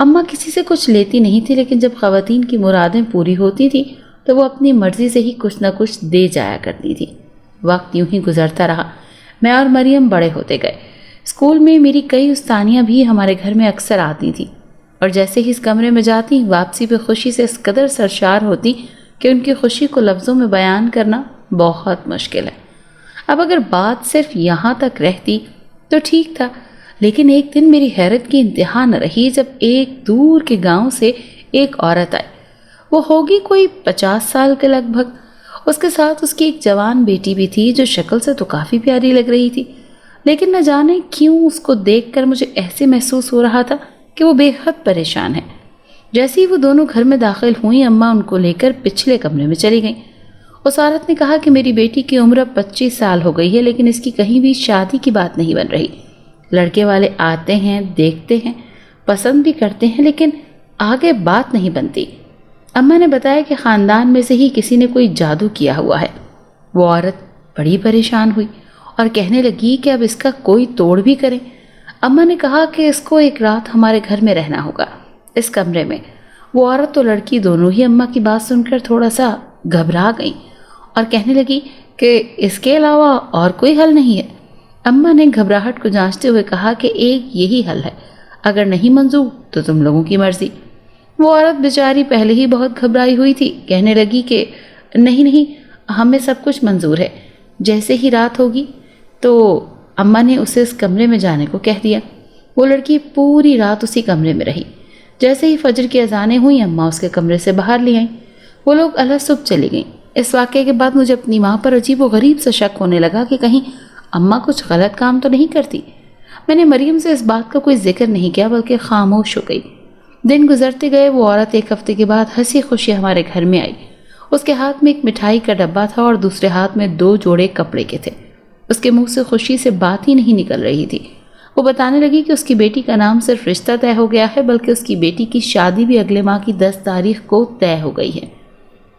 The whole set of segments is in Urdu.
اماں کسی سے کچھ لیتی نہیں تھی، لیکن جب خواتین کی مرادیں پوری ہوتی تھی تو وہ اپنی مرضی سے ہی کچھ نہ کچھ دے جایا کرتی تھی۔ وقت یوں ہی گزرتا رہا، میں اور مریم بڑے ہوتے گئے۔ اسکول میں میری کئی استانیاں بھی ہمارے گھر میں اکثر آتی تھیں، اور جیسے ہی اس کمرے میں جاتی واپسی پہ خوشی سے اس قدر سرشار ہوتی کہ ان کی خوشی کو لفظوں میں بیان کرنا بہت مشکل ہے۔ اب اگر بات صرف یہاں تک رہتی تو ٹھیک تھا، لیکن ایک دن میری حیرت کی انتہا نہ رہی جب ایک دور کے گاؤں سے ایک عورت آئی۔ وہ ہوگی کوئی 50 سال کے لگ بھگ۔ اس کے ساتھ اس کی ایک جوان بیٹی بھی تھی جو شکل سے تو کافی پیاری لگ رہی تھی، لیکن نہ جانے کیوں اس کو دیکھ کر مجھے ایسے محسوس ہو رہا تھا کہ وہ بے حد پریشان ہے۔ جیسے ہی وہ دونوں گھر میں داخل ہوئیں، اماں ان کو لے کر پچھلے کمرے میں چلی گئیں۔ اس عورت نے کہا کہ میری بیٹی کی عمر اب 25 سال ہو گئی ہے، لیکن اس کی کہیں بھی شادی کی بات نہیں بن رہی۔ لڑکے والے آتے ہیں، دیکھتے ہیں، پسند بھی کرتے ہیں، لیکن آگے بات نہیں بنتی۔ اماں نے بتایا کہ خاندان میں سے ہی کسی نے کوئی جادو کیا ہوا ہے۔ وہ عورت بڑی پریشان ہوئی اور کہنے لگی کہ اب اس کا کوئی توڑ بھی کریں۔ اماں نے کہا کہ اس کو ایک رات ہمارے گھر میں رہنا ہوگا، اس کمرے میں۔ وہ عورت تو لڑکی دونوں ہی اماں کی بات سن کر تھوڑا سا گھبرا گئیں اور کہنے لگی کہ اس کے علاوہ اور کوئی حل نہیں ہے۔ اماں نے گھبراہٹ کو جانچتے ہوئے کہا کہ ایک یہی حل ہے، اگر نہیں منظور تو تم لوگوں کی مرضی۔ وہ عورت بیچاری پہلے ہی بہت گھبرائی ہوئی تھی، کہنے لگی کہ نہیں، ہمیں سب کچھ منظور ہے، جیسے ہی رات ہوگی۔ تو اماں نے اسے اس کمرے میں جانے کو کہہ دیا۔ وہ لڑکی پوری رات اسی کمرے میں رہی۔ جیسے ہی فجر کی اذانیں ہوئیں، اماں اس کے کمرے سے باہر لے آئیں۔ وہ لوگ الگ صبح چلی گئیں۔ اس واقعے کے بعد مجھے اپنی ماں پر عجیب و غریب سے شک ہونے لگا کہ کہیں اماں کچھ غلط کام تو نہیں کرتی۔ میں نے مریم سے اس بات کا کوئی ذکر نہیں کیا، بلکہ خاموش ہو گئی۔ دن گزرتے گئے، وہ عورت ایک ہفتے کے بعد ہنسی خوشی ہمارے گھر میں آئی۔ اس کے ہاتھ میں ایک مٹھائی کا ڈبہ تھا اور دوسرے ہاتھ میں 2 جوڑے کپڑے کے تھے۔ اس کے منہ سے خوشی سے بات ہی نہیں نکل رہی تھی۔ وہ بتانے لگی کہ اس کی بیٹی کا نام صرف رشتہ طے ہو گیا ہے، بلکہ اس کی بیٹی کی شادی بھی اگلے ماہ کی 10 تاریخ کو طے ہو گئی ہے۔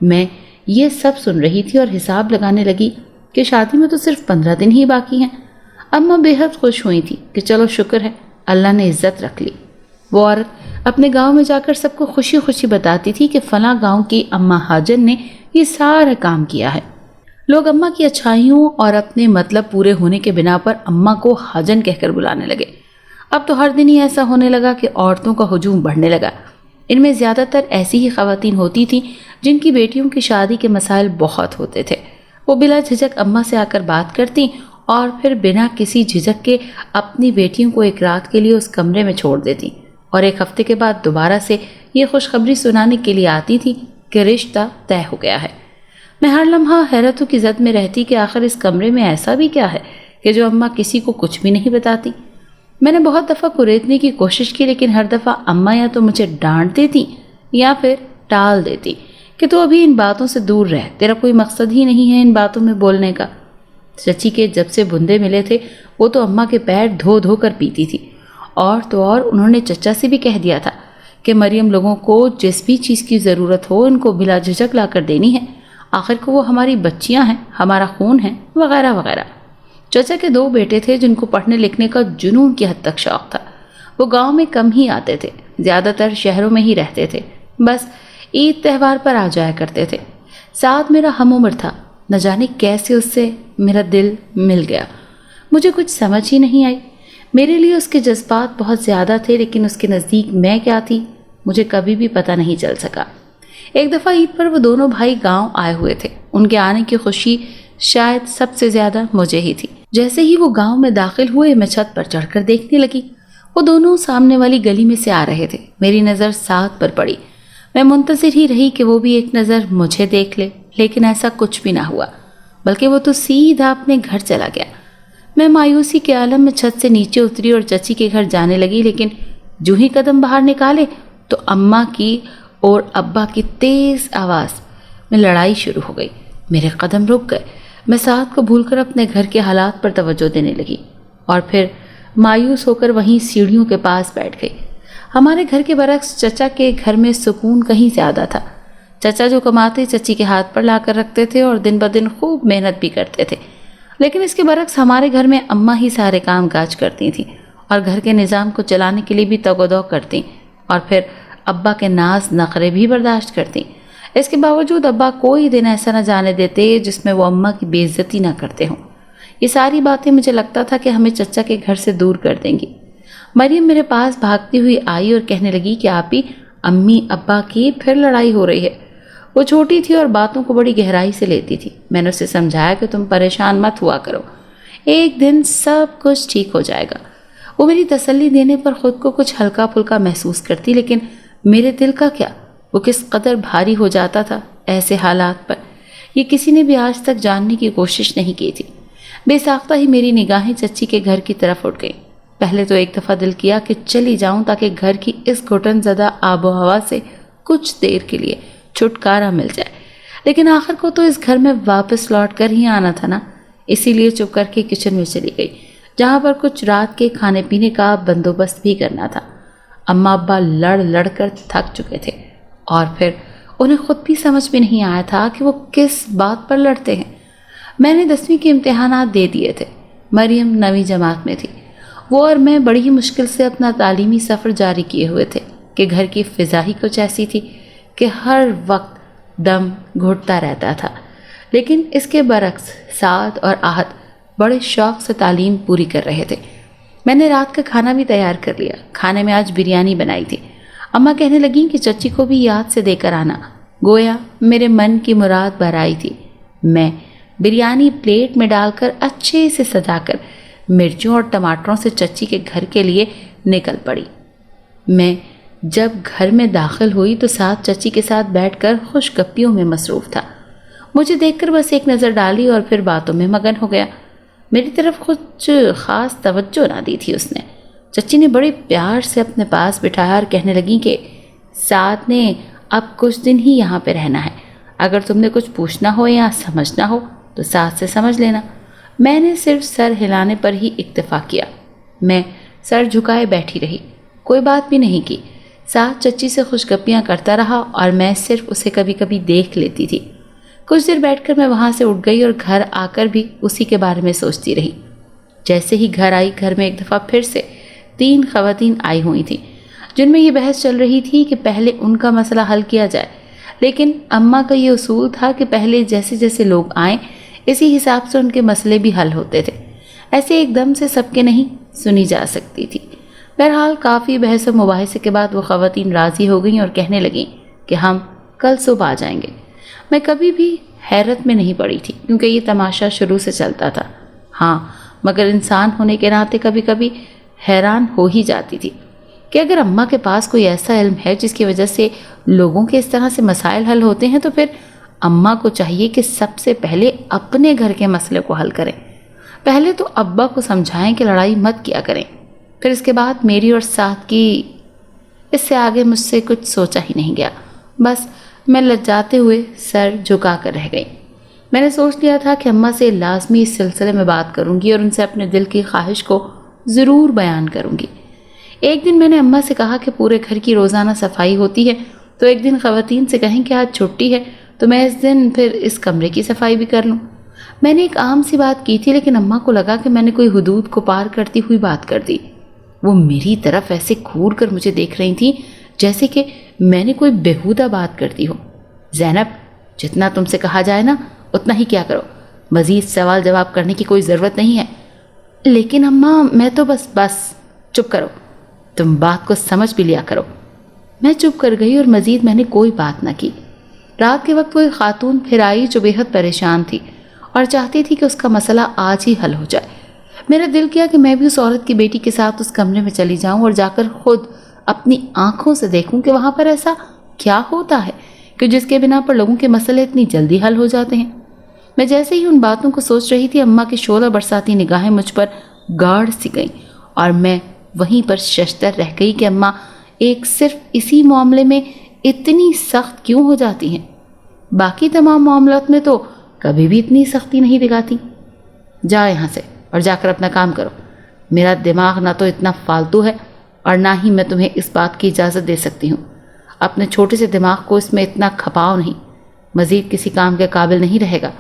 میں یہ سب سن رہی تھی اور حساب لگانے لگی کہ شادی میں تو صرف 15 دن ہی باقی ہیں۔ اماں بے حد خوش ہوئی تھی کہ چلو شکر ہے، اللہ نے عزت رکھ لی۔ وہ عورت اپنے گاؤں میں جا کر سب کو خوشی خوشی بتاتی تھی کہ فلاں گاؤں کی اماں حاجن نے یہ سارا کام کیا ہے۔ لوگ اماں کی اچھائیوں اور اپنے مطلب پورے ہونے کے بنا پر اماں کو حاجن کہہ کر بلانے لگے۔ اب تو ہر دن ہی ایسا ہونے لگا کہ عورتوں کا ہجوم بڑھنے لگا۔ ان میں زیادہ تر ایسی ہی خواتین ہوتی تھیں جن کی بیٹیوں کی شادی کے مسائل بہت ہوتے تھے۔ وہ بلا جھجک اماں سے آ کر بات کرتی اور پھر بنا کسی جھجک کے اپنی بیٹیوں کو ایک رات کے لیے اس کمرے میں چھوڑ دیتی، اور ایک ہفتے کے بعد دوبارہ سے یہ خوشخبری سنانے کے لیے آتی تھی کہ رشتہ طے ہو گیا ہے۔ میں ہر لمحہ حیرتوں کی زد میں رہتی کہ آخر اس کمرے میں ایسا بھی کیا ہے کہ جو اماں کسی کو کچھ بھی نہیں بتاتی۔ میں نے بہت دفعہ قریدنے کی کوشش کی، لیکن ہر دفعہ اماں یا تو مجھے ڈانٹ دیتی یا پھر ٹال دیتی کہ تو ابھی ان باتوں سے دور رہ، تیرا کوئی مقصد ہی نہیں ہے ان باتوں میں بولنے کا۔ چچی کے جب سے بندے ملے تھے، وہ تو اماں کے پیر دھو دھو کر پیتی تھی، اور تو اور انہوں نے چچا سے بھی کہہ دیا تھا کہ مریم لوگوں کو جس بھی چیز کی ضرورت ہو ان کو بلا جھجک لا کر دینی ہے، آخر کو وہ ہماری بچیاں ہیں، ہمارا خون ہے، وغیرہ وغیرہ۔ چچا کے 2 بیٹے تھے جن کو پڑھنے لکھنے کا جنون کی حد تک شوق تھا۔ وہ گاؤں میں کم ہی آتے تھے، زیادہ تر شہروں میں ہی رہتے تھے، بس عید تہوار پر آ جایا کرتے تھے۔ ساتھ میرا ہم عمر تھا، نہ جانے کیسے اس سے میرا دل مل گیا، مجھے کچھ سمجھ ہی نہیں آئی۔ میرے لیے اس کے جذبات بہت زیادہ تھے، لیکن اس کے نزدیک میں کیا تھی مجھے کبھی بھی پتہ نہیں چل سکا۔ ایک دفعہ عید پر وہ دونوں بھائی گاؤں آئے ہوئے تھے۔ ان کے آنے کی خوشی شاید سب سے زیادہ مجھے ہی تھی۔ جیسے ہی وہ گاؤں میں داخل ہوئے، میں چھت پر چڑھ کر دیکھنے لگی۔ وہ دونوں سامنے والی گلی میں سے آ رہے تھے۔ میری نظر ساتھ پر پڑی۔ میں منتظر ہی رہی کہ وہ بھی ایک نظر مجھے دیکھ لے، لیکن ایسا کچھ بھی نہ ہوا، بلکہ وہ تو سیدھا اپنے گھر چلا گیا۔ میں مایوسی کے عالم میں چھت سے نیچے اتری اور چچی کے گھر جانے لگی، لیکن جو ہی قدم باہر نکالے تو اماں کی اور ابا کی تیز آواز میں لڑائی شروع ہو گئی۔ میرے قدم رک گئے۔ میں ساتھ کو بھول کر اپنے گھر کے حالات پر توجہ دینے لگی، اور پھر مایوس ہو کر وہیں سیڑھیوں کے پاس بیٹھ گئی۔ ہمارے گھر کے برعکس چچا کے گھر میں سکون کہیں زیادہ تھا۔ چچا جو کماتے چچی کے ہاتھ پر لا کر رکھتے تھے اور دن بدن خوب محنت بھی کرتے تھے، لیکن اس کے برعکس ہمارے گھر میں اماں ہی سارے کام کاج کرتی تھیں اور گھر کے نظام کو چلانے کے لیے بھی تگ و دو کرتی۔ اور پھر ابا کے ناز نخرے بھی برداشت کرتی۔ اس کے باوجود ابا کوئی دن ایسا نہ جانے دیتے جس میں وہ اماں کی بے عزتی نہ کرتے ہوں۔ یہ ساری باتیں مجھے لگتا تھا کہ ہمیں چچا کے گھر سے دور کر دیں گی۔ مریم میرے پاس بھاگتی ہوئی آئی اور کہنے لگی کہ آپی، امی ابا کی پھر لڑائی ہو رہی ہے۔ وہ چھوٹی تھی اور باتوں کو بڑی گہرائی سے لیتی تھی۔ میں نے اسے سمجھایا کہ تم پریشان مت ہوا کرو، ایک دن سب کچھ ٹھیک ہو جائے گا۔ وہ میری تسلی دینے پر خود کو کچھ ہلکا پھلکا محسوس کرتی، لیکن میرے دل کا کیا، وہ کس قدر بھاری ہو جاتا تھا ایسے حالات پر، یہ کسی نے بھی آج تک جاننے کی کوشش نہیں کی تھی۔ بے ساختہ ہی میری نگاہیں چچی کے گھر کی طرف اٹھ گئیں۔ پہلے تو ایک دفعہ دل کیا کہ چلی جاؤں تاکہ گھر کی اس گھٹن زدہ آب و ہوا سے کچھ دیر کے لیے چھٹکارا مل جائے، لیکن آخر کو تو اس گھر میں واپس لوٹ کر ہی آنا تھا نا۔ اسی لیے چپ کر کے کچن میں چلی گئی، جہاں پر کچھ رات کے کھانے پینے کا بندوبست بھی کرنا تھا۔ اماں ابا لڑ لڑ کر تھک چکے تھے، اور پھر انہیں خود بھی سمجھ میں نہیں آیا تھا کہ وہ کس بات پر لڑتے ہیں۔ میں نے 10ویں کے امتحانات دے دیے تھے، مریم 9ویں جماعت میں تھی۔ وہ اور میں بڑی ہی مشکل سے اپنا تعلیمی سفر جاری کیے ہوئے تھے کہ گھر کی فضا ہی کچھ ایسی تھی کہ ہر وقت دم گھٹتا رہتا تھا۔ لیکن اس کے برعکس سعد اور آہت بڑے شوق سے تعلیم پوری کر رہے تھے۔ میں نے رات کا کھانا بھی تیار کر لیا۔ کھانے میں آج بریانی بنائی تھی۔ اماں کہنے لگیں کہ چچی کو بھی یاد سے دے کر آنا، گویا میرے من کی مراد بھر آئی تھی۔ میں بریانی پلیٹ میں ڈال کر اچھے سے سجا کر مرچوں اور ٹماٹروں سے چچی کے گھر کے لیے نکل پڑی۔ میں جب گھر میں داخل ہوئی تو ساتھ چچی کے ساتھ بیٹھ کر خوش گپیوں میں مصروف تھا۔ مجھے دیکھ کر بس ایک نظر ڈالی اور پھر باتوں میں مگن ہو گیا۔ میری طرف کچھ خاص توجہ نہ دی تھی اس نے۔ چچی نے بڑے پیار سے اپنے پاس بٹھایا اور کہنے لگیں کہ ساتھ نے اب کچھ دن ہی یہاں پہ رہنا ہے، اگر تم نے کچھ پوچھنا ہو یا سمجھنا ہو تو ساتھ سے سمجھ لینا۔ میں نے صرف سر ہلانے پر ہی اکتفا کیا۔ میں سر جھکائے بیٹھی رہی، کوئی بات بھی نہیں کی۔ ساتھ چچی سے خوش گپیاں کرتا رہا اور میں صرف اسے کبھی کبھی دیکھ لیتی تھی۔ کچھ دیر بیٹھ کر میں وہاں سے اٹھ گئی اور گھر آ کر بھی اسی کے بارے میں سوچتی رہی۔ جیسے ہی گھر آئی، گھر میں ایک دفعہ پھر سے 3 خواتین آئی ہوئی تھیں، جن میں یہ بحث چل رہی تھی کہ پہلے ان کا مسئلہ حل کیا جائے، لیکن اماں کا یہ اصول تھا کہ پہلے جیسے جیسے لوگ آئیں اسی حساب سے ان کے مسئلے بھی حل ہوتے تھے، ایسے ایک دم سے سب کے نہیں سنی جا سکتی تھی۔ بہرحال کافی بحث و مباحثے کے بعد وہ خواتین راضی ہو گئیں اور کہنے لگیں کہ ہم کل صبح آ جائیں گے۔ میں کبھی بھی حیرت میں نہیں پڑی تھی کیونکہ یہ تماشا شروع سے چلتا تھا، ہاں، مگر انسان ہونے کے ناطے کبھی کبھی حیران ہو ہی جاتی تھی کہ اگر اماں کے پاس کوئی ایسا علم ہے جس کی وجہ سے لوگوں کے اس طرح سے مسائل حل ہوتے ہیں، تو پھر اماں کو چاہیے کہ سب سے پہلے اپنے گھر کے مسئلے کو حل کریں۔ پہلے تو ابا کو سمجھائیں کہ لڑائی مت کیا کریں، پھر اس کے بعد میری اور ساتھ کی۔ اس سے آگے مجھ سے کچھ سوچا ہی نہیں گیا، بس میں لجاتے ہوئے سر جھکا کر رہ گئی۔ میں نے سوچ لیا تھا کہ اماں سے لازمی اس سلسلے میں بات کروں گی اور ان سے اپنے دل کی خواہش کو ضرور بیان کروں گی۔ ایک دن میں نے اماں سے کہا کہ پورے گھر کی روزانہ صفائی ہوتی ہے، تو ایک دن خواتین سے کہیں کہ آج چھٹی ہے تو میں اس دن پھر اس کمرے کی صفائی بھی کر لوں۔ میں نے ایک عام سی بات کی تھی، لیکن اماں کو لگا کہ میں نے کوئی حدود کو پار کرتی ہوئی بات کر دی۔ وہ میری طرف ایسے گھور کر مجھے دیکھ رہی تھیں جیسے کہ میں نے کوئی بیہودہ بات کرتی ہوں۔ زینب، جتنا تم سے کہا جائے نا اتنا ہی کیا کرو، مزید سوال جواب کرنے کی کوئی ضرورت نہیں ہے۔ لیکن اماں میں تو بس چپ کرو، تم بات کو سمجھ بھی لیا کرو۔ میں چپ کر گئی اور مزید میں نے کوئی بات نہ کی۔ رات کے وقت وہ ایک خاتون پھر آئی جو بے حد پریشان تھی اور چاہتی تھی کہ اس کا مسئلہ آج ہی حل ہو جائے۔ میرا دل کیا کہ میں بھی اس عورت کی بیٹی کے ساتھ اس کمرے میں چلی جاؤں اور جا کر خود اپنی آنکھوں سے دیکھوں کہ وہاں پر ایسا کیا ہوتا ہے کہ جس کے بنا پر لوگوں کے مسئلے اتنی جلدی حل ہو جاتے ہیں۔ میں جیسے ہی ان باتوں کو سوچ رہی تھی، اماں کی شعلہ برساتی نگاہیں مجھ پر گاڑ سی گئیں اور میں وہیں پر ششدر رہ گئی کہ اماں ایک صرف اسی معاملے میں اتنی سخت کیوں ہو جاتی ہیں؟ باقی تمام معاملات میں تو کبھی بھی اتنی سختی نہیں دکھاتی۔ جا یہاں سے اور جا کر اپنا کام کرو، میرا دماغ نہ تو اتنا فالتو ہے اور نہ ہی میں تمہیں اس بات کی اجازت دے سکتی ہوں۔ اپنے چھوٹے سے دماغ کو اس میں اتنا کھپاؤ نہیں، مزید کسی کام کے قابل نہیں رہے گا۔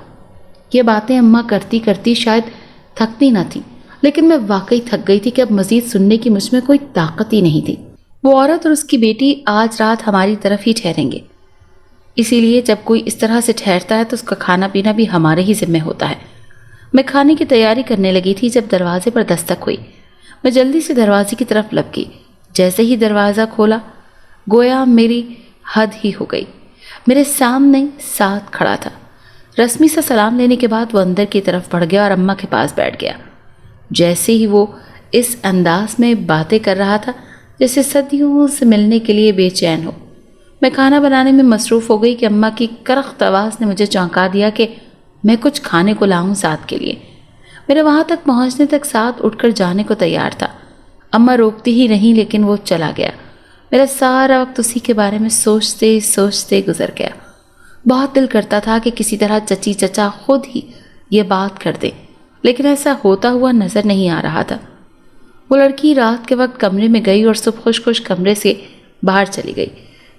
یہ باتیں اماں کرتی کرتی شاید تھکتی نہ تھی، لیکن میں واقعی تھک گئی تھی کہ اب مزید سننے کی مجھ میں کوئی طاقت ہی نہیں تھی۔ وہ عورت اور اس کی بیٹی آج رات ہماری طرف ہی ٹھہریں گے، اسی لیے جب کوئی اس طرح سے ٹھہرتا ہے تو اس کا کھانا پینا بھی ہمارے ہی ذمہ ہوتا ہے۔ میں کھانے کی تیاری کرنے لگی تھی جب دروازے پر دستک ہوئی۔ میں جلدی سے دروازے کی طرف لپکی۔ جیسے ہی دروازہ کھولا گویا میری حد ہی ہو گئی۔ میرے سامنے ساتھ کھڑا تھا۔ رسمی سا سلام لینے کے بعد وہ اندر کی طرف بڑھ گیا اور اماں کے پاس بیٹھ گیا۔ جیسے ہی وہ اس انداز میں باتیں کر رہا تھا جیسے صدیوں سے ملنے کے لیے بے چین ہو۔ میں کھانا بنانے میں مصروف ہو گئی کہ اماں کی کرخت آواز نے مجھے چونکا دیا کہ میں کچھ کھانے کو لاؤں ساتھ کے لیے۔ میرے وہاں تک پہنچنے تک ساتھ اٹھ کر جانے کو تیار تھا۔ اماں روکتی ہی نہیں لیکن وہ چلا گیا۔ میرا سارا وقت اسی کے بارے میں سوچتے سوچتے گزر گیا۔ بہت دل کرتا تھا کہ کسی طرح چچی چچا خود ہی یہ بات کر دیں، لیکن ایسا ہوتا ہوا نظر نہیں آ رہا تھا۔ وہ لڑکی رات کے وقت کمرے میں گئی اور صبح خوش خوش کمرے سے باہر چلی گئی۔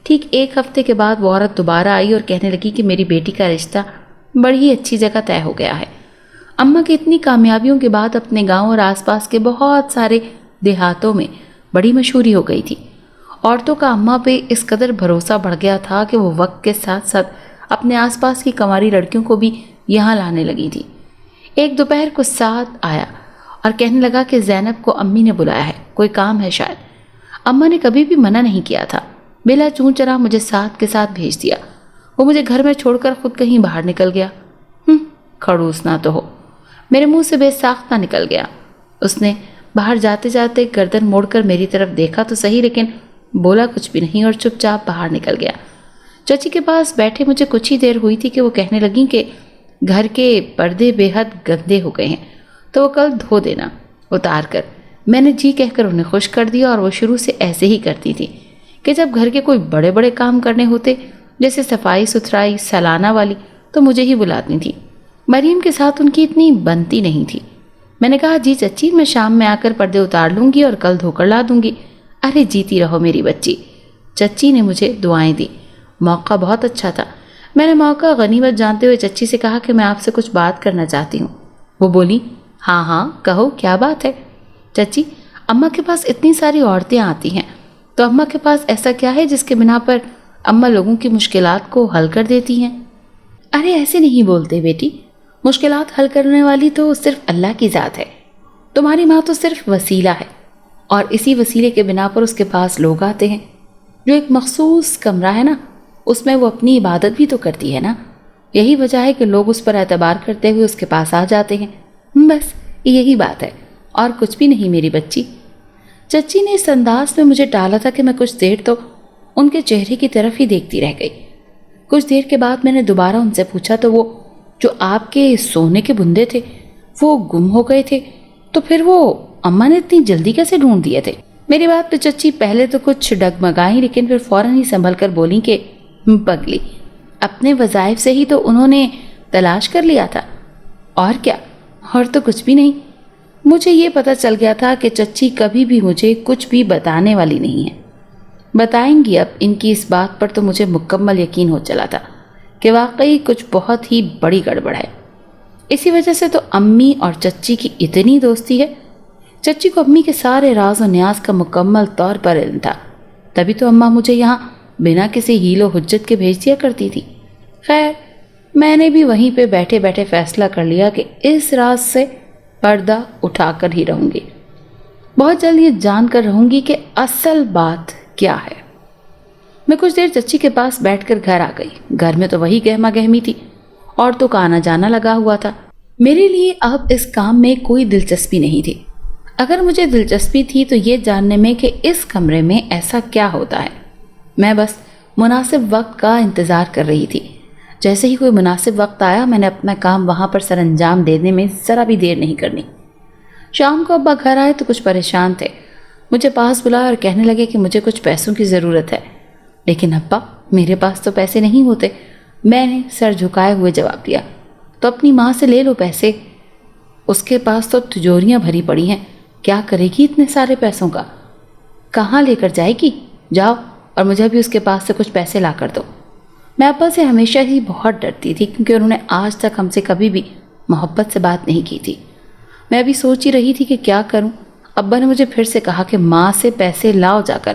ٹھیک ایک ہفتے کے بعد وہ عورت دوبارہ آئی اور کہنے لگی کہ میری بیٹی کا رشتہ بڑی ہی اچھی جگہ طے ہو گیا ہے۔ اماں کی اتنی کامیابیوں کے بعد اپنے گاؤں اور آس پاس کے بہت سارے دیہاتوں میں بڑی مشہوری ہو گئی تھی۔ عورتوں کا اماں پہ اس قدر بھروسہ بڑھ گیا تھا کہ وہ وقت کے ساتھ ساتھ اپنے آس پاس کی کنواری لڑکیوں کو بھی یہاں لانے لگی تھی۔ ایک دوپہر کو ساتھ آیا اور کہنے لگا کہ زینب کو امی نے بلایا ہے، کوئی کام ہے شاید۔ اماں نے کبھی بھی منع نہیں کیا تھا، بلا چون چرا مجھے ساتھ کے ساتھ بھیج دیا۔ وہ مجھے گھر میں چھوڑ کر خود کہیں باہر نکل گیا۔ کھڑوس نہ تو ہو، میرے منہ سے بے ساختہ نکل گیا۔ اس نے باہر جاتے جاتے گردن موڑ کر میری طرف دیکھا تو صحیح لیکن بولا کچھ بھی نہیں اور چپ چاپ باہر نکل گیا۔ چچی کے پاس بیٹھے مجھے کچھ ہی دیر ہوئی تھی کہ وہ کہنے لگیں کہ گھر کے پردے بے حد گندے ہو گئے ہیں تو وہ کل دھو دینا اتار کر۔ میں نے جی کہہ کر انہیں خوش کر دیا اور وہ شروع سے ایسے ہی کرتی تھی کہ جب گھر کے کوئی بڑے بڑے کام کرنے ہوتے جیسے صفائی ستھرائی سالانہ والی تو مجھے ہی بلاتی تھی۔ مریم کے ساتھ ان کی اتنی بنتی نہیں تھی۔ میں نے کہا جی چچی میں شام میں آ کر پردے اتار لوں گی اور کل دھو کر لا دوں گی۔ ارے جیتی رہو میری بچی۔ چچی نے مجھے دعائیں دی۔ موقع بہت اچھا تھا۔ میں نے موقع غنیمت جانتے ہوئے چچی سے کہا کہ میں آپ سے کچھ بات کرنا چاہتی ہوں۔ وہ بولی ہاں ہاں کہو کیا بات ہے؟ چچی اماں کے پاس اتنی ساری عورتیں آتی ہیں تو اماں کے پاس ایسا کیا ہے جس کے بنا پر اماں لوگوں کی مشکلات کو حل کر دیتی ہیں؟ ارے ایسے نہیں بولتے بیٹی، مشکلات حل کرنے والی تو صرف اللہ کی ذات ہے۔ تمہاری ماں تو صرف وسیلہ ہے اور اسی وسیلے کے بنا پر اس کے پاس لوگ آتے ہیں۔ جو ایک مخصوص کمرہ ہے نا اس میں وہ اپنی عبادت بھی تو کرتی ہے نا، یہی وجہ ہے کہ لوگ اس پر اعتبار کرتے ہوئے اس کے پاس آ جاتے ہیں۔ بس یہی بات ہے اور کچھ بھی نہیں میری بچی۔ چچی نے اس انداز میں مجھے ٹالا تھا کہ میں کچھ دیر تو ان کے چہرے کی طرف ہی دیکھتی رہ گئی۔ کچھ دیر کے بعد میں نے دوبارہ ان سے پوچھا تو وہ جو آپ کے سونے کے بندے تھے وہ گم ہو گئے تھے، تو پھر وہ اماں نے اتنی جلدی کیسے ڈھونڈ دیے تھے؟ میری بات پہ چچی پہلے تو کچھ ڈگمگائیں لیکن پھر فوراً ہی سنبھل کر بولیں کہ پگلی اپنے وظائف سے ہی تو انہوں نے تلاش کر لیا تھا، اور کیا، اور تو کچھ بھی نہیں۔ مجھے یہ پتہ چل گیا تھا کہ چچی کبھی بھی مجھے کچھ بھی بتانے والی نہیں ہے۔ بتائیں گی اب ان کی اس بات پر تو مجھے مکمل یقین ہو چلا تھا کہ واقعی کچھ بہت ہی بڑی گڑبڑ ہے۔ اسی وجہ سے تو امی اور چچی کی اتنی دوستی ہے۔ چچی کو امی کے سارے راز و نیاز کا مکمل طور پر علم تھا، تبھی تو اماں مجھے یہاں بنا کسی ہیل و حجت کے بھیج دیا کرتی تھی۔ خیر میں نے بھی وہیں پہ بیٹھے بیٹھے فیصلہ کر لیا کہ اس راز سے پردہ اٹھا کر ہی رہوں گی۔ بہت جلد یہ جان کر رہوں گی کہ اصل بات کیا ہے۔ میں کچھ دیر چچی کے پاس بیٹھ کر گھر آ گئی۔ گھر میں تو وہی گہما گہمی تھی، عورتوں کا آنا جانا لگا ہوا تھا۔ میرے لیے اب اس کام میں کوئی دلچسپی نہیں تھی۔ اگر مجھے دلچسپی تھی تو یہ جاننے میں کہ اس کمرے میں ایسا کیا ہوتا ہے۔ میں بس مناسب وقت کا انتظار کر رہی تھی۔ جیسے ہی کوئی مناسب وقت آیا میں نے اپنا کام وہاں پر سر انجام دینے میں ذرا بھی دیر نہیں کرنی۔ شام کو ابا گھر آئے تو کچھ پریشان تھے۔ مجھے پاس بلایا اور کہنے لگے کہ مجھے کچھ پیسوں کی ضرورت ہے۔ لیکن ابا میرے پاس تو پیسے نہیں ہوتے۔ میں نے سر جھکائے ہوئے جواب دیا، تو اپنی ماں سے لے لو پیسے، اس کے پاس تو تجوریاں بھری پڑی ہیں، کیا کرے گی اتنے سارے پیسوں کا؟ کہاں لے کر جائے گی؟ جاؤ اور مجھے بھی اس کے پاس سے کچھ پیسے لا کر دو۔ میں ابا سے ہمیشہ ہی بہت ڈرتی تھی کیونکہ انہوں نے آج تک ہم سے کبھی بھی محبت سے بات نہیں کی تھی۔ میں ابھی سوچ ہی رہی تھی کہ کیا کروں۔ ابا نے مجھے پھر سے کہا کہ ماں سے پیسے لاؤ جا کر۔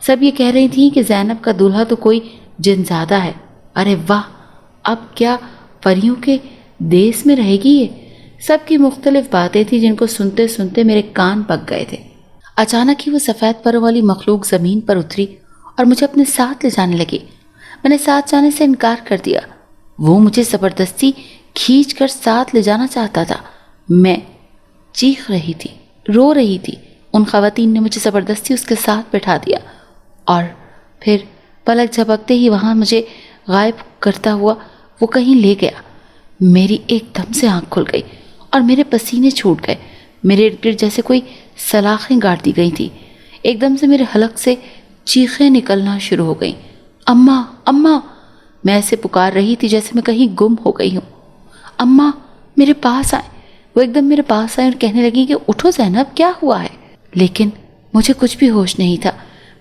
سب یہ کہہ رہی تھیں کہ زینب کا دولہا تو کوئی جن زادہ ہے۔ ارے واہ، اب کیا پریوں کے دیس میں رہے گی یہ؟ سب کی مختلف باتیں تھیں جن کو سنتے سنتے میرے کان پک گئے تھے۔ اچانک ہی وہ سفید پروں والی مخلوق زمین پر اتری اور مجھے اپنے ساتھ لے جانے لگی۔ میں نے ساتھ جانے سے انکار کر دیا۔ وہ مجھے زبردستی کھینچ کر ساتھ لے جانا چاہتا تھا۔ میں چیخ رہی تھی، رو رہی تھی۔ ان خواتین نے مجھے زبردستی اس کے ساتھ بٹھا دیا اور پھر پلک جھپکتے ہی وہاں مجھے غائب کرتا ہوا وہ کہیں لے گیا۔ میری ایک دم سے آنکھ کھل گئی اور میرے پسینے چھوٹ گئے۔ میرے ارد گرد جیسے کوئی سلاخیں گاڑ دی گئی تھی۔ ایک دم سے میرے حلق سے چیخیں نکلنا شروع ہو گئیں۔ اماں، اماں! میں ایسے پکار رہی تھی جیسے میں کہیں گم ہو گئی ہوں۔ اماں میرے پاس آئیں۔ وہ ایک دم میرے پاس آئیں اور کہنے لگی کہ اٹھو زینب، کیا ہوا ہے؟ لیکن مجھے کچھ بھی ہوش نہیں تھا۔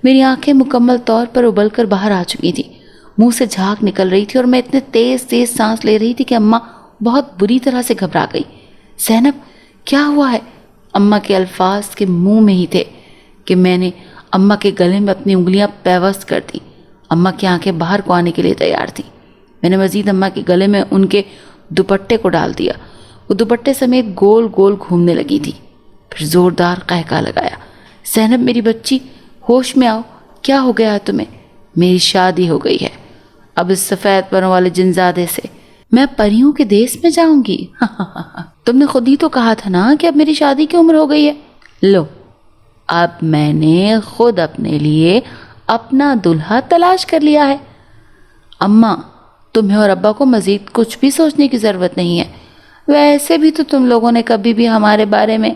میری آنکھیں مکمل طور پر ابل کر باہر آ چکی تھیں، منہ سے جھاگ نکل رہی تھی اور میں اتنے تیز تیز سانس لے رہی تھی کہ اماں بہت بری طرح سے گھبرا گئی۔ زینب کیا ہوا ہے؟ اماں کے الفاظ کے منہ میں ہی تھے کہ میں نے اماں کے گلے میں اپنی انگلیاں پیوست کر دیں۔ اماں کی آنکھیں باہر کو آنے کے لیے تیار تھیں۔ میں نے مزید اماں کے گلے میں ان کے دوپٹے کو ڈال دیا۔ وہ دوپٹے سمیت گول گول گھومنے لگی تھی۔ پھر زوردار قہقہ لگایا۔ زینب میری بچی، ہوش میں آؤ، کیا ہو گیا ہے تمہیں؟ میری شادی ہو گئی ہے اب اس سفید پروں والے جنزادے سے۔ میں پریوں کے دیس میں جاؤں گی؟ تم نے خود ہی تو کہا تھا نا کہ اب میری شادی کی عمر ہو گئی ہے۔ لو، اب میں نے خود اپنے لیے اپنا دلہا تلاش کر لیا ہے۔ اماں، تمہیں اور ابا کو مزید کچھ بھی سوچنے کی ضرورت نہیں ہے۔ ویسے بھی تو تم لوگوں نے کبھی بھی ہمارے بارے میں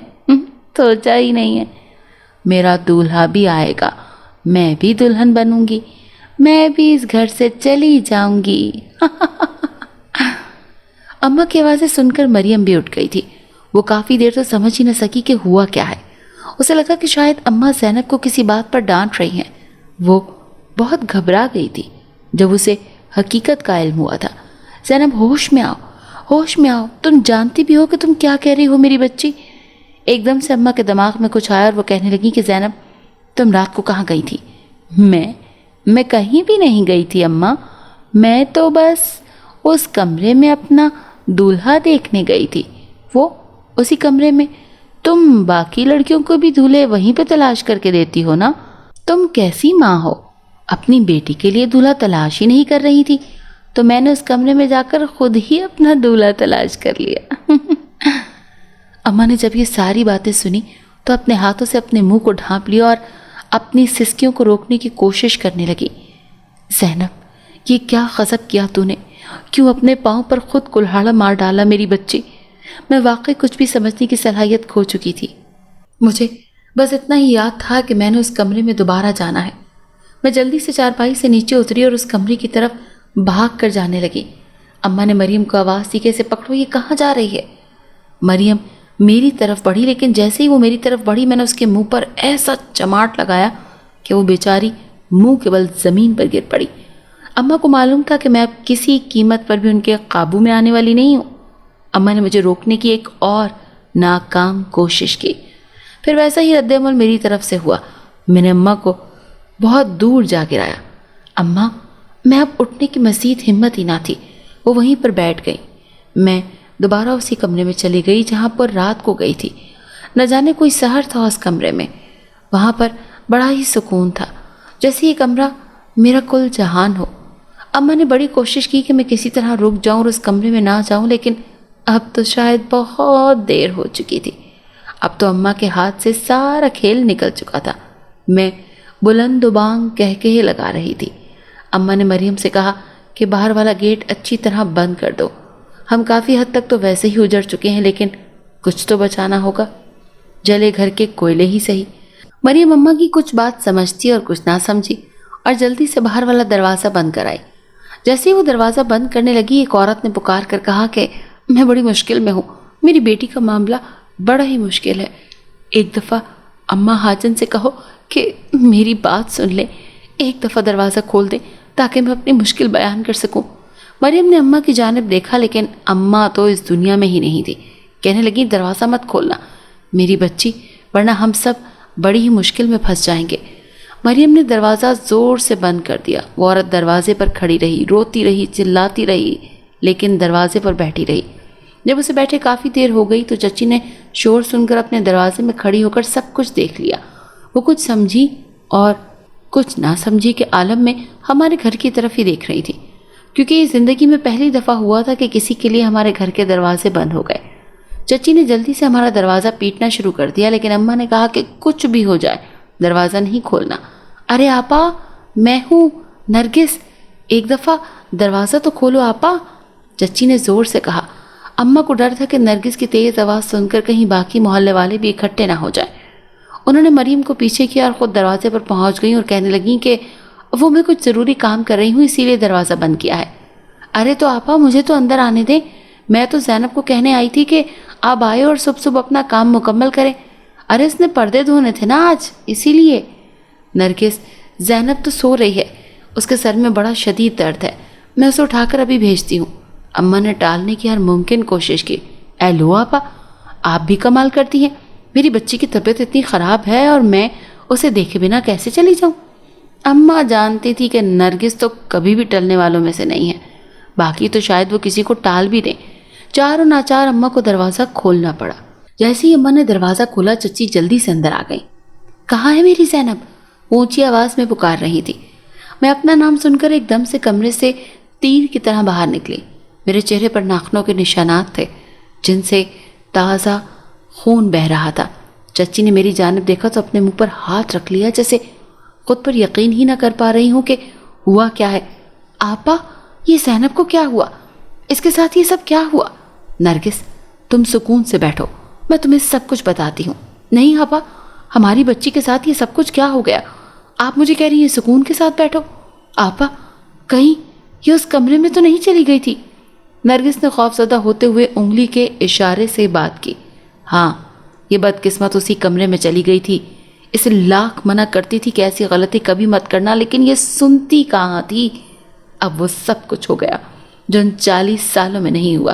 سوچا ہی نہیں ہے۔ میرا دولہا بھی آئے گا، میں بھی دلہن بنوں گی، میں بھی اس گھر سے چلی جاؤں گی۔ اماں کی آوازیں سن کر مریم بھی اٹھ گئی تھی۔ وہ کافی دیر تو سمجھ ہی نہ سکی کہ ہوا کیا ہے۔ اسے لگا کہ شاید اماں زینب کو کسی بات پر ڈانٹ رہی ہیں۔ وہ بہت گھبرا گئی تھی جب اسے حقیقت کا علم ہوا تھا۔ زینب، ہوش میں آؤ، ہوش میں آؤ، تم جانتی بھی ہو کہ تم کیا کہہ رہی ہو میری بچی؟ ایک دم سے اماں کے دماغ میں کچھ آیا اور وہ کہنے لگی کہ زینب، تم رات کو کہاں گئی تھی؟ میں کہیں بھی نہیں گئی تھی اماں، میں تو بس اس کمرے میں اپنا دولہا دیکھنے گئی تھی۔ وہ اسی کمرے میں؟ تم باقی لڑکیوں کو بھی دولہے وہیں پہ تلاش کر کے دیتی ہو نا؟ تم کیسی ماں ہو؟ اپنی بیٹی کے لیے دولہا تلاش ہی نہیں کر رہی تھی تو میں نے اس کمرے میں جا کر خود ہی اپنا دولہا تلاش کر لیا۔ اماں نے جب یہ ساری باتیں سنی تو اپنے ہاتھوں سے اپنے منہ کو ڈھانپ لیا اور اپنی سسکیوں کو روکنے کی کوشش کرنے لگی۔ زینب، یہ کیا غضب کیا تو نے؟ کیوں اپنے پاؤں پر خود کلہاڑا مار ڈالا میری بچی؟ میں واقعی کچھ بھی سمجھنے کی صلاحیت کھو چکی تھی۔ مجھے بس اتنا ہی یاد تھا کہ میں نے اس کمرے میں دوبارہ جانا ہے۔ میں جلدی سے چارپائی سے نیچے اتری اور اس کمرے کی طرف بھاگ کر جانے لگی۔ اماں نے مریم کو آواز دی کہ اسے پکڑو، یہ کہاں جا رہی ہے؟ مریم میری طرف بڑھی، لیکن جیسے ہی وہ میری طرف بڑھی میں نے اس کے منہ پر ایسا چماٹ لگایا کہ وہ بیچاری منہ کے بل زمین پر گر پڑی۔ اماں کو معلوم تھا کہ میں اب کسی قیمت پر بھی ان کے قابو میں آنے والی نہیں ہوں۔ اماں نے مجھے روکنے کی ایک اور ناکام کوشش کی۔ پھر ویسا ہی رد عمل میری طرف سے ہوا۔ میں نے اماں کو بہت دور جا گرایا۔ اماں، میں اب اٹھنے کی مزید ہمت ہی نہ تھی۔ وہ وہیں پر بیٹھ گئی۔ میں دوبارہ اسی کمرے میں چلی گئی جہاں پر رات کو گئی تھی۔ نہ جانے کوئی سحر تھا اس کمرے میں۔ وہاں پر بڑا ہی سکون تھا، جیسے یہ کمرہ میرا کل جہان ہو۔ اماں نے بڑی کوشش کی کہ میں کسی طرح رک جاؤں اور اس کمرے میں نہ جاؤں، لیکن اب تو شاید بہت دیر ہو چکی تھی۔ اب تو اماں کے ہاتھ سے سارا کھیل نکل چکا تھا۔ میں بلند و بانگ کہکہے لگا رہی تھی۔ اماں نے مریم سے کہا کہ باہر والا گیٹ اچھی طرح بند کر دو۔ ہم کافی حد تک تو ویسے ہی اجڑ چکے ہیں، لیکن کچھ تو بچانا ہوگا، جلے گھر کے کوئلے ہی صحیح۔ مریم اماں کی کچھ بات سمجھتی اور کچھ نہ سمجھی اور جلدی سے باہر والا دروازہ بند کرائی۔ جیسے ہی وہ دروازہ بند کرنے لگی، ایک عورت نے پکار کر کہا کہ میں بڑی مشکل میں ہوں، میری بیٹی کا معاملہ بڑا ہی مشکل ہے۔ ایک دفعہ اماں حاجن سے کہو کہ میری بات سن لیں، ایک دفعہ دروازہ کھول دیں تاکہ میں اپنی مشکل بیان کر سکوں۔ مریم نے اماں کی جانب دیکھا، لیکن اماں تو اس دنیا میں ہی نہیں تھی۔ کہنے لگی دروازہ مت کھولنا میری بچی، ورنہ ہم سب بڑی ہی مشکل میں پھنس جائیں گے۔ مریم نے دروازہ زور سے بند کر دیا۔ وہ عورت دروازے پر کھڑی رہی، روتی رہی، چلاتی رہی، لیکن دروازے پر بیٹھی رہی۔ جب اسے بیٹھے کافی دیر ہو گئی تو چچی نے شور سن کر اپنے دروازے میں کھڑی ہو کر سب کچھ دیکھ لیا۔ وہ کچھ سمجھی اور کچھ نہ سمجھی کے عالم میں ہمارے گھر کی طرف ہی دیکھ رہی تھی، کیونکہ یہ زندگی میں پہلی دفعہ ہوا تھا کہ کسی کے لیے ہمارے گھر کے دروازے بند ہو گئے۔ چچی نے جلدی سے ہمارا دروازہ پیٹنا شروع کر دیا، لیکن اماں نے کہا کہ کچھ بھی ہو جائے دروازہ نہیں کھولنا۔ ارے آپا، میں ہوں نرگس، ایک دفعہ دروازہ تو کھولو آپا، چچی نے زور سے کہا۔ اماں کو ڈر تھا کہ نرگس کی تیز آواز سن کر کہیں باقی محلے والے بھی اکٹھے نہ ہو جائیں۔ انہوں نے مریم کو پیچھے کیا اور خود دروازے پر پہنچ گئیں اور کہنے لگیں کہ وہ میں کچھ ضروری کام کر رہی ہوں، اسی لیے دروازہ بند کیا ہے۔ ارے تو آپا، مجھے تو اندر آنے دیں، میں تو زینب کو کہنے آئی تھی کہ آپ آئے اور صبح صبح اپنا کام مکمل کریں۔ ارے اس نے پردے دھونے تھے نا آج، اسی لیے۔ نرگس، زینب تو سو رہی ہے، اس کے سر میں بڑا شدید درد ہے، میں اسے اٹھا کر ابھی بھیجتی ہوں۔ اماں نے ٹالنے کی ہر ممکن کوشش کی۔ اے لو آپا، آپ بھی کمال کرتی ہیں، میری بچی کی طبیعت اتنی خراب ہے اور میں اسے دیکھے بنا کیسے چلی جاؤں؟ اماں جانتی تھی کہ نرگس تو کبھی بھی ٹلنے والوں میں سے نہیں ہے، باقی تو شاید وہ کسی کو ٹال بھی دیں۔ چاروں ناچار اماں کو دروازہ کھولنا پڑا۔ جیسے ہی اماں نے دروازہ کھولا، چچی جلدی سے اندر آ گئی۔ کہاں ہے میری زینب؟ وہ اونچی آواز میں پکار رہی تھی۔ میں اپنا نام سن کر ایک دم سے کمرے سے تیر کی طرح باہر نکلی۔ میرے چہرے پر ناخنوں کے نشانات تھے جن سے تازہ خون بہہ رہا تھا۔ چچی نے میری جانب دیکھا تو اپنے منہ پر ہاتھ رکھ لیا، جیسے خود پر یقین ہی نہ کر پا رہی ہوں کہ ہوا کیا ہے۔ آپا، یہ زینب کو کیا ہوا؟ اس کے ساتھ یہ سب کیا ہوا؟ نرگس، تم سکون سے بیٹھو، میں تمہیں سب کچھ بتاتی ہوں۔ نہیں آپا، ہماری بچی کے ساتھ یہ سب کچھ کیا ہو گیا؟ آپ مجھے کہہ رہی ہیں سکون کے ساتھ بیٹھو؟ آپا، کہیں یہ اس کمرے میں تو نہیں چلی گئی تھی؟ نرگس نے خوفزدہ ہوتے ہوئے انگلی کے اشارے سے بات کی۔ ہاں، یہ بدقسمت اسی کمرے میں چلی گئی تھی۔ اسے لاکھ منع کرتی تھی کہ ایسی غلطی کبھی مت کرنا، لیکن یہ سنتی کہاں تھی۔ اب وہ سب کچھ ہو گیا جو ان 40 سالوں میں نہیں ہوا۔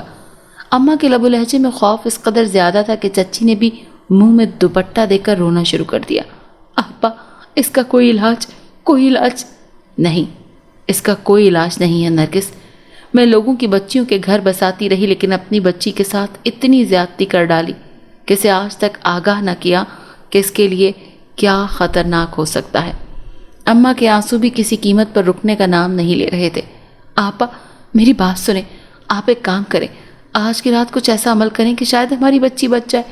اماں کے لب و لہجے میں خوف اس قدر زیادہ تھا کہ چچی نے بھی منہ میں دوپٹہ دے کر رونا شروع کر دیا۔ آپا، اس کا کوئی علاج نہیں، اس کا کوئی علاج نہیں ہے نرگس۔ میں لوگوں کی بچیوں کے گھر بساتی رہی، لیکن اپنی بچی کے ساتھ اتنی زیادتی کر ڈالی کہ اسے آج تک آگاہ نہ کیا کہ اس کے لیے کیا خطرناک ہو سکتا ہے۔ اماں کے آنسو بھی کسی قیمت پر رکنے کا نام نہیں لے رہے تھے۔ آپا، میری بات سنیں، آپ ایک کام کریں، آج کی رات کچھ ایسا عمل کریں کہ شاید ہماری بچی بچ جائے۔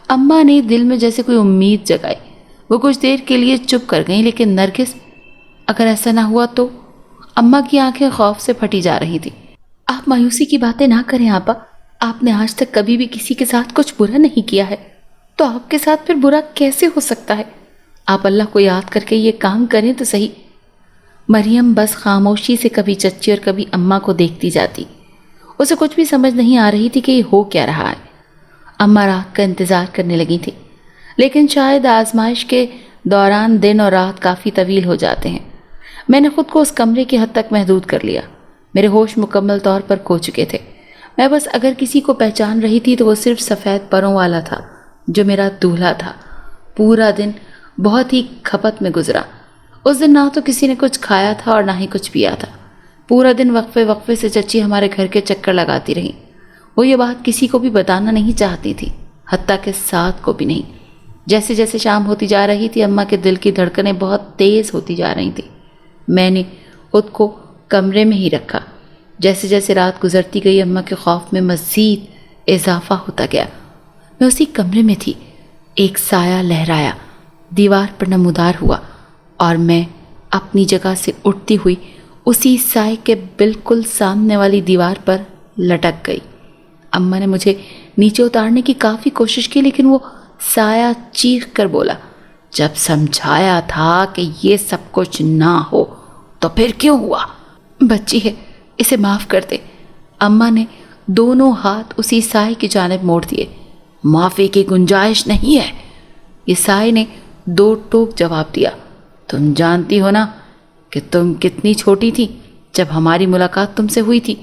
اماں نے دل میں جیسے کوئی امید جگائی۔ وہ کچھ دیر کے لیے چپ کر گئیں، لیکن نرگس، اگر ایسا نہ ہوا تو؟ اماں کی آنکھیں خوف سے پھٹی جا رہی تھی۔ آپ مایوسی کی باتیں نہ کریں آپا، آپ نے آج تک کبھی بھی کسی کے ساتھ کچھ برا نہیں کیا ہے، تو آپ کے ساتھ پھر برا کیسے ہو سکتا ہے؟ آپ اللہ کو یاد کر کے یہ کام کریں تو صحیح۔ مریم بس خاموشی سے کبھی چچی اور کبھی اماں کو دیکھتی جاتی۔ اسے کچھ بھی سمجھ نہیں آ رہی تھی کہ یہ ہو کیا رہا ہے۔ اماں رات کا انتظار کرنے لگی تھی، لیکن شاید آزمائش کے دوران دن اور رات کافی طویل ہو جاتے ہیں۔ میں نے خود کو اس کمرے کی حد تک محدود کر لیا۔ میرے ہوش مکمل طور پر کھو چکے تھے۔ میں بس اگر کسی کو پہچان رہی تھی تو وہ صرف سفید پروں والا تھا جو میرا دولہا تھا۔ پورا دن بہت ہی کھپت میں گزرا۔ اس دن نہ تو کسی نے کچھ کھایا تھا اور نہ ہی کچھ پیا تھا۔ پورا دن وقفے وقفے سے چچی ہمارے گھر کے چکر لگاتی رہی۔ وہ یہ بات کسی کو بھی بتانا نہیں چاہتی تھی، حتیٰ کہ ساتھ کو بھی نہیں۔ جیسے جیسے شام ہوتی جا رہی تھی، اماں کے دل کی دھڑکنیں بہت تیز ہوتی جا رہی تھیں۔ میں نے خود کو کمرے میں ہی رکھا۔ جیسے جیسے رات گزرتی گئی، اماں کے خوف میں مزید اضافہ ہوتا گیا۔ میں اسی کمرے میں تھی۔ ایک سایہ لہرایا، دیوار پر نمودار ہوا، اور میں اپنی جگہ سے اٹھتی ہوئی اسی سائے کے بالکل سامنے والی دیوار پر لٹک گئی۔ اماں نے مجھے نیچے اتارنے کی کافی کوشش کی، لیکن وہ سایہ چیخ کر بولا، جب سمجھایا تھا کہ یہ سب کچھ نہ ہو تو پھر کیوں ہوا؟ بچی ہے، اسے معاف کر دے۔ اماں نے دونوں ہاتھ اسی سائے کی جانب موڑ دیے۔ معافی کی گنجائش نہیں ہے، یہ سائے نے 2 ٹوک جواب دیا۔ تم جانتی ہو نا کہ تم کتنی چھوٹی تھی جب ہماری ملاقات تم سے ہوئی تھی؟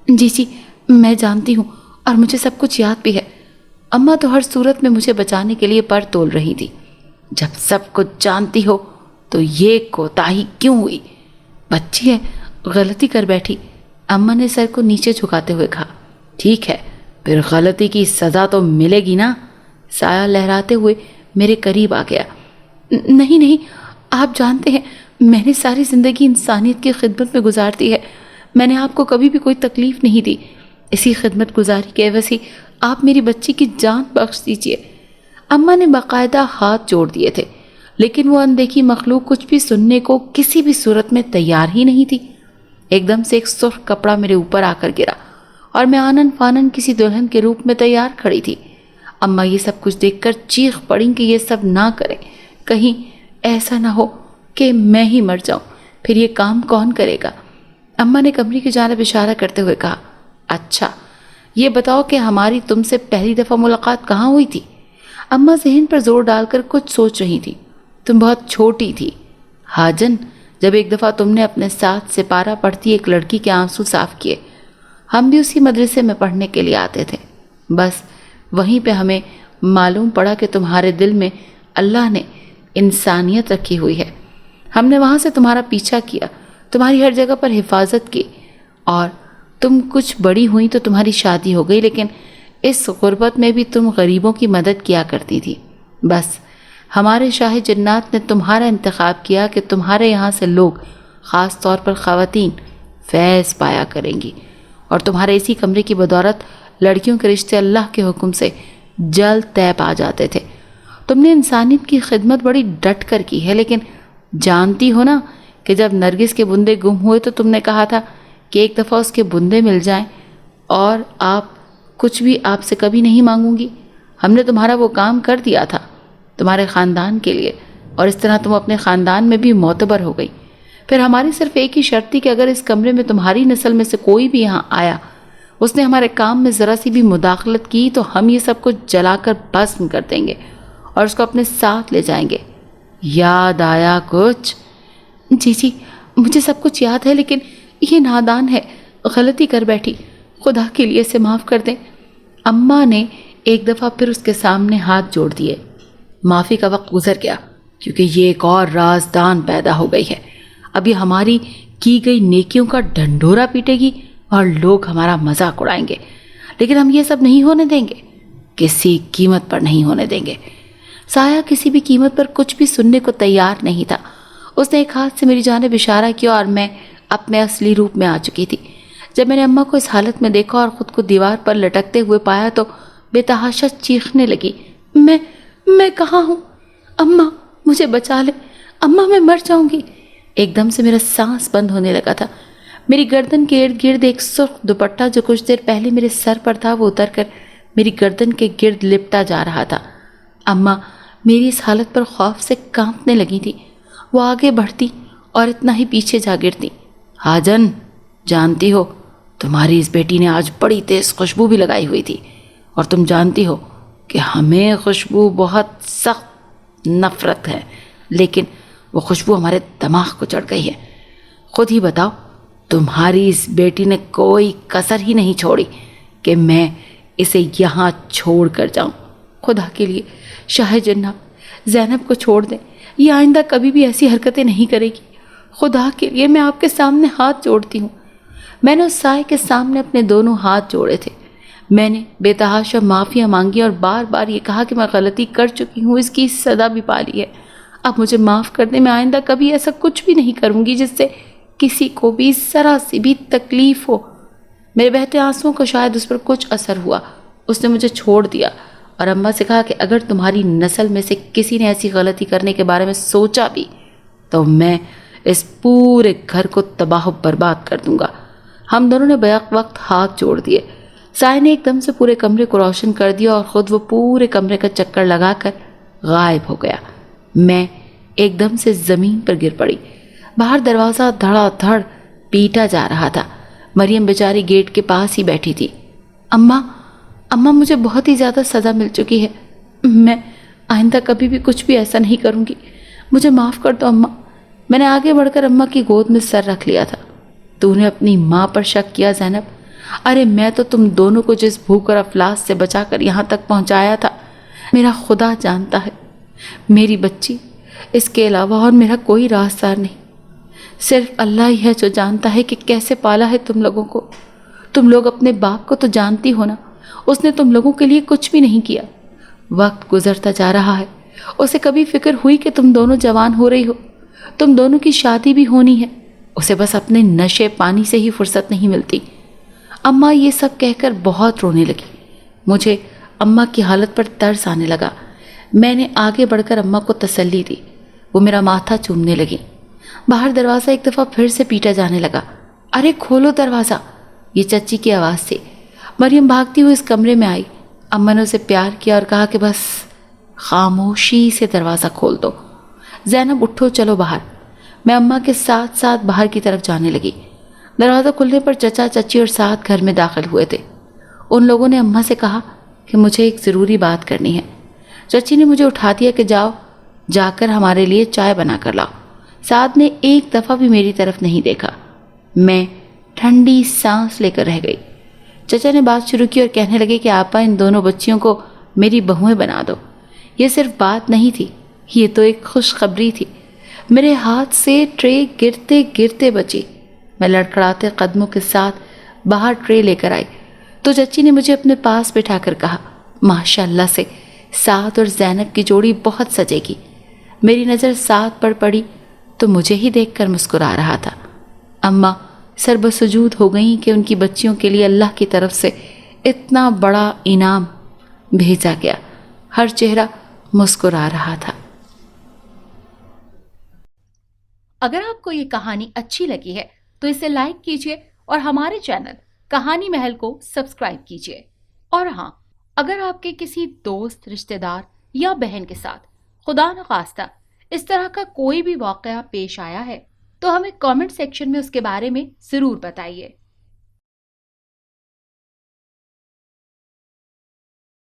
جی، میں جانتی ہوں، اور مجھے سب کچھ یاد بھی ہے۔ اماں تو ہر صورت میں مجھے بچانے کے لیے پر تول رہی تھی۔ جب سب کچھ جانتی ہو تو یہ کوتاہی کیوں ہوئی؟ بچی ہے، غلطی کر بیٹھی، اماں نے سر کو نیچے جھکاتے ہوئے کہا۔ ٹھیک ہے، پھر غلطی کی سزا تو ملے گی نا؟ سایہ لہراتے ہوئے میرے قریب آ گیا۔ نہیں نہیں، آپ جانتے ہیں میں نے ساری زندگی انسانیت کی خدمت میں گزار دی ہے، میں نے آپ کو کبھی بھی کوئی تکلیف نہیں دی، اسی خدمت گزاری کے عوض ہی آپ میری بچی کی جان بخش دیجیے۔ اماں نے باقاعدہ ہاتھ جوڑ دیے تھے، لیکن وہ اندیکھی مخلوق کچھ بھی سننے کو کسی بھی صورت میں تیار ہی نہیں تھی۔ ایک دم سے ایک سرخ کپڑا میرے اوپر آ کر گرا اور میں آنن فانن کسی دلہن کے روپ میں تیار کھڑی تھی۔ اماں یہ سب کچھ دیکھ کر چیخ پڑیں کہ یہ سب نہ کریں، کہیں ایسا نہ ہو کہ میں ہی مر جاؤں، پھر یہ کام کون کرے گا؟ اماں نے کمرے کی جانب اشارہ کرتے ہوئے کہا، اچھا یہ بتاؤ کہ ہماری تم سے پہلی دفعہ ملاقات کہاں ہوئی تھی؟ اماں ذہن پر زور ڈال کر کچھ سوچ رہی تھی۔ تم بہت چھوٹی تھی حاجن، جب ایک دفعہ تم نے اپنے ساتھ سپارہ پڑھتی ایک لڑکی کے آنسو صاف کیے۔ ہم بھی اسی مدرسے میں پڑھنے کے لیے آتے تھے، بس وہیں پہ ہمیں معلوم پڑا کہ تمہارے دل میں اللہ نے انسانیت رکھی ہوئی ہے۔ ہم نے وہاں سے تمہارا پیچھا کیا، تمہاری ہر جگہ پر حفاظت کی، اور تم کچھ بڑی ہوئی تو تمہاری شادی ہو گئی، لیکن اس غربت میں بھی تم غریبوں کی مدد کیا کرتی تھی۔ بس ہمارے شاہ جنات نے تمہارا انتخاب کیا کہ تمہارے یہاں سے لوگ، خاص طور پر خواتین، فیض پایا کریں گی، اور تمہارے اسی کمرے کی بدولت لڑکیوں کے رشتے اللہ کے حکم سے جلد طے پا جاتے تھے۔ تم نے انسانیت کی خدمت بڑی ڈٹ کر کی ہے، لیکن جانتی ہو نا کہ جب نرگس کے بندے گم ہوئے تو تم نے کہا تھا کہ ایک دفعہ اس کے بندے مل جائیں اور کچھ بھی آپ سے کبھی نہیں مانگوں گی۔ ہم نے تمہارا وہ کام کر دیا تھا تمہارے خاندان کے لیے، اور اس طرح تم اپنے خاندان میں بھی معتبر ہو گئی۔ پھر ہماری صرف ایک ہی شرط تھی کہ اگر اس کمرے میں تمہاری نسل میں سے کوئی بھی یہاں آیا، اس نے ہمارے کام میں ذرا سی بھی مداخلت کی، تو ہم یہ سب کچھ جلا کر بھسم کر دیں گے اور اس کو اپنے ساتھ لے جائیں گے۔ یاد آیا کچھ؟ جی مجھے سب کچھ یاد ہے، لیکن یہ نادان ہے، غلطی کر بیٹھی، خدا کے لیے اسے معاف کر دیں۔ اماں نے ایک دفعہ پھر اس کے سامنے ہاتھ جوڑ دیے۔ معافی کا وقت گزر گیا، کیونکہ یہ ایک اور رازدان پیدا ہو گئی ہے۔ اب یہ ہماری کی گئی نیکیوں کا ڈنڈورا پیٹے گی اور لوگ ہمارا مذاق اڑائیں گے، لیکن ہم یہ سب نہیں ہونے دیں گے، کسی قیمت پر نہیں ہونے دیں گے۔ سایہ کسی بھی قیمت پر کچھ بھی سننے کو تیار نہیں تھا۔ اس نے ایک ہاتھ سے میری جانب اشارہ کیا اور میں اپنے اصلی روپ میں آ چکی تھی۔ جب میں نے اماں کو اس حالت میں دیکھا اور خود کو دیوار پر لٹکتے ہوئے پایا تو بے تحاشا چیخنے لگی، میں کہاں ہوں؟ اماں مجھے بچا لے، اماں میں مر جاؤں گی۔ ایک دم سے میرا سانس بند ہونے لگا تھا۔ میری گردن کے ارد گرد ایک سرخ دوپٹہ جو کچھ دیر پہلے میرے سر پر تھا وہ اتر کر میری گردن کے گرد لپٹا جا رہا تھا۔ اماں میری اس حالت پر خوف سے کانپنے لگی تھی۔ وہ آگے بڑھتی اور اتنا ہی پیچھے جا گرتی۔ حاجن، جانتی ہو تمہاری اس بیٹی نے آج بڑی تیز خوشبو بھی لگائی ہوئی تھی، اور تم جانتی ہو کہ ہمیں خوشبو بہت سخت نفرت ہے، لیکن وہ خوشبو ہمارے دماغ کو چڑھ گئی ہے۔ خود ہی بتاؤ، تمہاری اس بیٹی نے کوئی کسر ہی نہیں چھوڑی کہ میں اسے یہاں چھوڑ کر جاؤں۔ خدا کے لیے شاہ جنات زینب کو چھوڑ دیں، یہ آئندہ کبھی بھی ایسی حرکتیں نہیں کرے گی۔ خدا کے لیے میں آپ کے سامنے ہاتھ جوڑتی ہوں۔ میں نے اس سائے کے سامنے اپنے دونوں ہاتھ جوڑے تھے۔ میں نے بے تحاشا معافیاں مانگی اور بار بار یہ کہا کہ میں غلطی کر چکی ہوں، اس کی سزا بھی پا لی ہے، اب مجھے معاف کر دیں، میں آئندہ کبھی ایسا کچھ بھی نہیں کروں گی جس سے کسی کو بھی ذرا سی بھی تکلیف ہو۔ میرے بہتے آنسوؤں کو شاید اس پر کچھ اثر ہوا، اس نے مجھے چھوڑ دیا اور اماں سے کہا کہ اگر تمہاری نسل میں سے کسی نے ایسی غلطی کرنے کے بارے میں سوچا بھی تو میں اس پورے گھر کو تباہ و برباد کر دوں گا۔ ہم دونوں نے بیک وقت ہاتھ جوڑ دیے۔ سائے نے ایک دم سے پورے کمرے کو روشن کر دیا اور خود وہ پورے کمرے کا چکر لگا کر غائب ہو گیا۔ میں ایک دم سے زمین پر گر پڑی۔ باہر دروازہ دھڑا دھڑ پیٹا جا رہا تھا۔ مریم بیچاری گیٹ کے پاس ہی بیٹھی تھی۔ اماں مجھے بہت ہی زیادہ سزا مل چکی ہے، میں آئندہ کبھی بھی کچھ بھی ایسا نہیں کروں گی، مجھے معاف کر دو اماں۔ میں نے آگے بڑھ کر اماں کی گود میں سر رکھ لیا تھا۔ تو نے اپنی ماں پر شک کیا زینب؟ ارے میں تو تم دونوں کو جس بھوک اور افلاس سے بچا کر یہاں تک پہنچایا تھا، میرا خدا جانتا ہے، میری بچی اس کے علاوہ اور میرا کوئی رازدار نہیں. صرف اللہ ہی ہے جو جانتا ہے کہ کیسے پالا ہے تم لوگوں کو. تم لوگ اپنے باپ کو تو جانتی ہو نا, اس نے تم لوگوں کے لیے کچھ بھی نہیں کیا. وقت گزرتا جا رہا ہے, اسے کبھی فکر ہوئی کہ تم دونوں جوان ہو رہی ہو, تم دونوں کی شادی بھی ہونی ہے. اسے بس اپنے نشے پانی سے ہی فرصت نہیں ملتی. اماں یہ سب کہہ کر بہت رونے لگی. مجھے اماں کی حالت پر ترس آنے لگا. میں نے آگے بڑھ کر اماں کو تسلی دی. وہ میرا ماتھا چومنے لگی. باہر دروازہ ایک دفعہ پھر سے پیٹا جانے لگا. ارے کھولو دروازہ, یہ چچی کی آواز تھی. مریم بھاگتی ہوئی اس کمرے میں آئی. اماں نے اسے پیار کیا اور کہا کہ بس خاموشی سے دروازہ کھول دو. زینب اٹھو, چلو باہر. میں اماں کے ساتھ ساتھ باہر کی طرف جانے لگی. دروازہ کھلنے پر چچا چچی اور ساتھ گھر میں داخل ہوئے تھے. ان لوگوں نے اماں سے کہا کہ مجھے ایک ضروری بات کرنی ہے. چچی نے مجھے اٹھا دیا کہ جاؤ, جا کر ہمارے لیے چائے بنا کر لاؤ. سعد نے ایک دفعہ بھی میری طرف نہیں دیکھا. میں ٹھنڈی سانس لے کر رہ گئی. چچا نے بات شروع کی اور کہنے لگے کہ آپا ان دونوں بچیوں کو میری بہویں بنا دو. یہ صرف بات نہیں تھی, یہ تو ایک خوشخبری تھی. میرے ہاتھ سے ٹرے گرتے گرتے بچی. میں لڑکھڑاتے قدموں کے ساتھ باہر ٹرے لے کر آئی تو چچی نے مجھے اپنے پاس بٹھا کر کہا, ماشاء اللہ سے سعد اور زینب کی جوڑی بہت سجے گی. میری نظر سعد پر پڑی تو مجھے ہی دیکھ کر مسکرا رہا تھا. اماں سر بسجود ہو گئیں کہ ان کی بچیوں کے لیے اللہ کی طرف سے اتنا بڑا انعام بھیجا گیا. ہر چہرہ مسکرا رہا تھا. اگر آپ کو یہ کہانی اچھی لگی ہے تو اسے لائک کیجیے اور ہمارے چینل کہانی محل کو سبسکرائب کیجیے. اور ہاں, اگر آپ کے کسی دوست, رشتہ دار یا بہن کے ساتھ خدا نخواستہ اس طرح کا کوئی بھی واقعہ پیش آیا ہے تو ہمیں کامنٹ سیکشن میں اس کے بارے میں ضرور بتائیے.